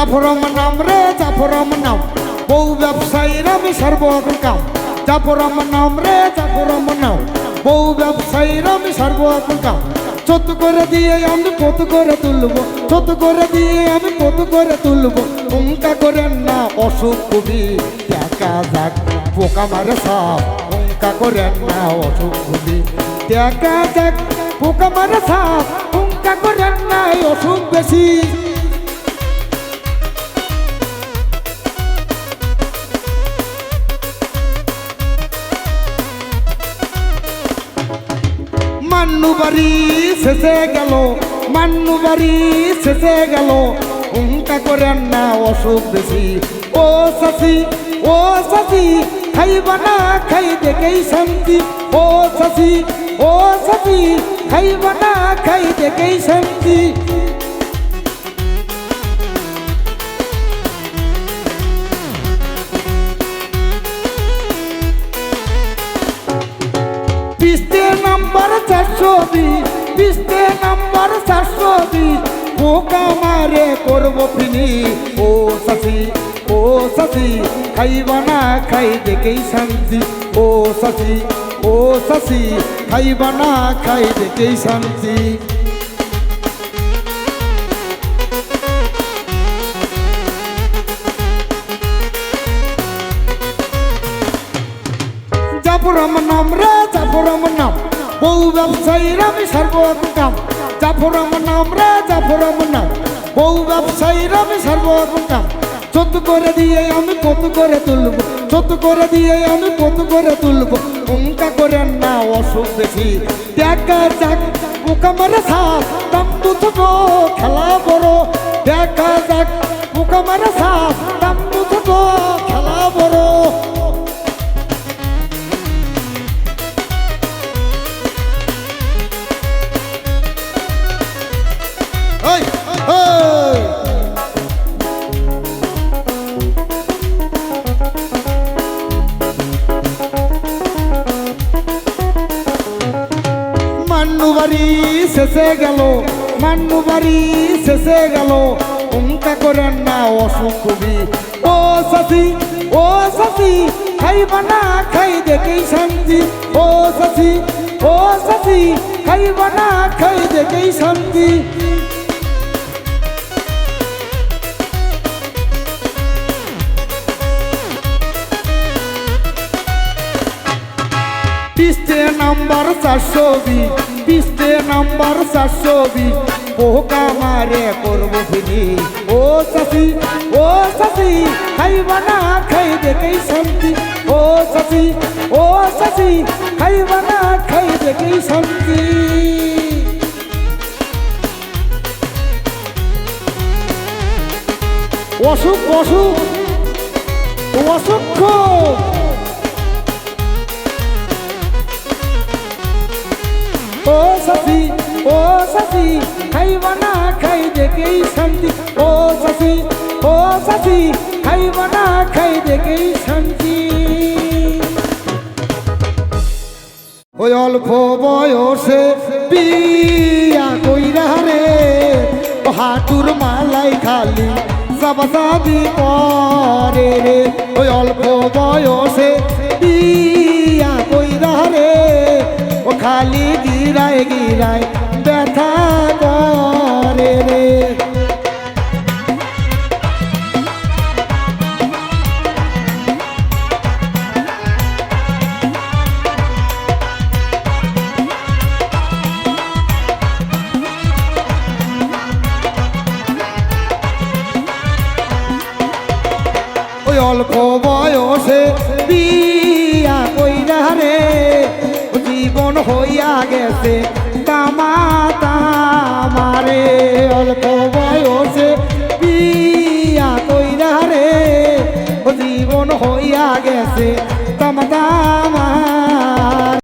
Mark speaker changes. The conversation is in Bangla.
Speaker 1: জাফরম নাম রে জাফরম নাম, বউ ব্যবসায়ীর আমি সর্বরকম কাম। জাফরম নাম রে জাফরম নাম, বউ ব্যবসায়ীর আমি সর্বরকম কাম। ছোট করে দিয়ে আমি কত করে তুলবো, ছোট করে দিয়ে আমি কত করে তুলবো। উঙ্কা করেন না অসুখ খুবই, দেখা যাক পোকা মারে সাপ। উঙ্কা করেন না অসুখ খুবই, দেখা যাক পোকা মারে সাপ। উঙ্কা করেন না অসুখ বেশি। মান্নু বাড়ি শেষে গেল, মান্নু বাড়ি শেষে গেল। উঙ্কা করেন না অসুখ বেশি। ও শশী, ও শশী, খাইবা না খাই দেখেই শান্তি। ও শশী, ও শশী, খাইবা না খাই দেখেই শান্তি। পিস্তে নাম্বার 420, পিস্তে নাম্বার 420, পোকা মারে করবো ফিনি। ও শশী, ও শশী, খাইবা না খাই দেখেই শান্তি। ও শশী, ও শশী, খাইবা না খাই দেখেই শান্তি। জাফরম নাম রে জাফরম নাম, বউ ব্যবসায়ীর আমি সর্বরকম কাম। জাফরম নাম রে জাফরম নাম, বউ ব্যবসায়ীর আমি সর্বরকম কাম। ছোট করে দিয়ে আমি কত করে তুলবো, ছোট করে দিয়ে আমি কত করে তুলবো। উঙ্কা করেন না অসুখ বেশি, দেখা যাক পোকা মারে সাপ। দাম দুটো খেলা বড়, দেখা যাক পোকা মারে সাপ। দাম দুটো খেলা বড়। মান্নু বাড়ি শেষে গেল, মান্নু বাড়ি শেষে গেল। উঙ্কা করেন না অসুখ খুবই। ও শশী, ও শশী, খাইবা না খাই দেখেই শান্তি। ও শশী, ও শশী, খাইবা না খাই দেখেই শান্তি। পিস্তে নাম্বার 420, পিস্তে নাম্বার 420, পোকা মারে করবো ফিনি। ও শশী, ও শশী, খাইবা না খাই দেখেই শান্তি। ও শশী, ও শশী, খাইবা না খাই দেখেই শান্তি। অসুখ অসুখ অসুখ। ও শশী, ও শশী, খাইবা না খাই দেখেই শান্তি। ও শশী, ও শশী, খাইবা না খাই দেখেই শান্তি। ওই অল্প বয়সে বিয়া কইরা রে, হাঁটুর মালাই খালি সাবাসাবি করে রে। ওই অল্প বয়সে বিয়া কইরা রে, ও খালি গিরায় গিরায় ব্যথা করে রে। ওই অল্প বয়সে বিয়া কইরা রে, জীবন হইয়া গেছে তামা তামারে। অল্প বয়সে বিয়া কইরা রে, জীবন হইয়া গেছে তামা